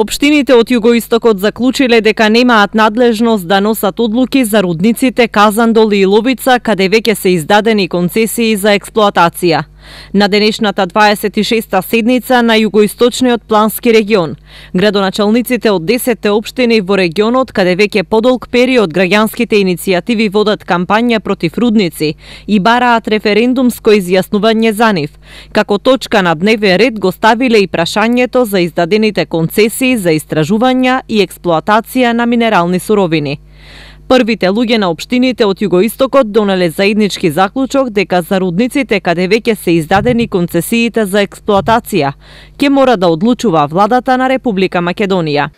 Општините од југоистокот заклучиле дека немаат надлежност да носат одлуки за рудниците Казандол и Иловица, каде веќе се издадени концесии за експлоатација. На денешната 26-та седница на југоисточниот плански регион, градоначалниците од 10 општини во регионот, каде веќе подолг период граѓанските иницијативи водат кампања против рудници и бараат референдумско изјаснување за нив. Како точка на дневен ред го ставиле и прашањето за издадените концесии за истражувања и експлоатација на минерални суровини. Првите луѓе на општините од југоистокот донеле заеднички заклучок дека за рудниците каде веќе се издадени концесиите за експлоатација, ќе мора да одлучува владата на Република Македонија.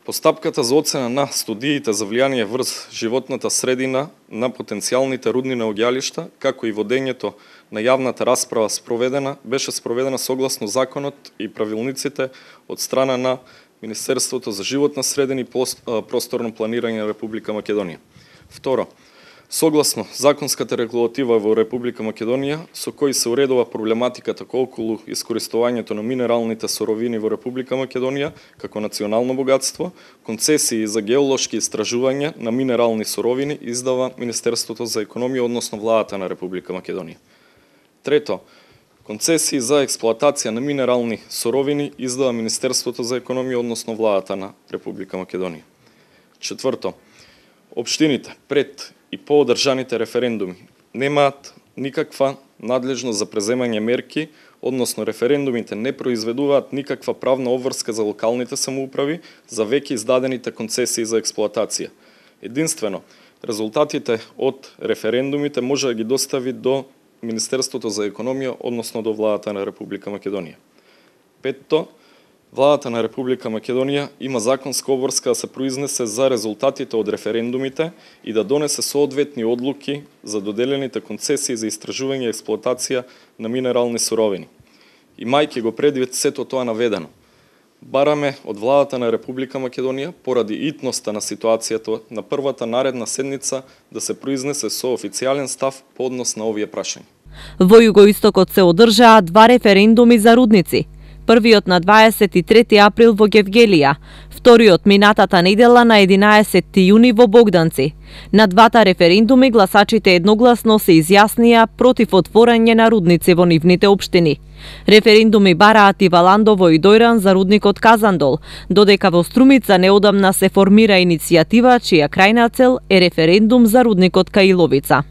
Постапката за оцена на студиите за влијание врз животната средина на потенцијалните рудни наоѓалишта, како и водењето на јавната расправа беше спроведена согласно законот и правилниците од страна на Министерството за животна средина и просторно планирање на Република Македонија. Второ, согласно законската регулатива во Република Македонија, со кој се уредува проблематиката околу искористувањето на минералните суровини во Република Македонија како национално богатство, концесии за геолошки истражувања на минерални суровини издава Министерството за економија, односно владата на Република Македонија. Трето, концесии за експлоатација на минерални суровини издава Министерството за економија, односно владата на Република Македонија. Четврто, општините пред и по одржаните референдуми немаат никаква надлежност за преземање мерки, односно референдумите не произведуваат никаква правна обврска за локалните самоуправи за веќе издадените концесии за експлоатација. Единствено, резултатите од референдумите може да ги достави до Министерството за економија, односно до владата на Република Македонија. Петто, владата на Република Македонија има законска обврска да се произнесе за резултатите од референдумите и да донесе соодветни одлуки за доделените концесии за истражување и експлоатација на минерални суровини. Имајќи го предвид сето тоа наведено, бараме од владата на Република Македонија, поради итноста на ситуацијата, на првата наредна седница да се произнесе со официјален став по однос на овие прашања. Во југоистокот се одржаа два референдуми за рудници. Првиот на 23 април во Гевгелија, вториот минатата недела на 11 јуни во Богданци. На двата референдуми гласачите едногласно се изјаснија против отворање на рудници во нивните општини. Референдуми бараат и Валандово и Дојран за рудникот Казандол, додека во Струмица неодамна се формира иницијатива чија крајна цел е референдум за рудникот Каиловица.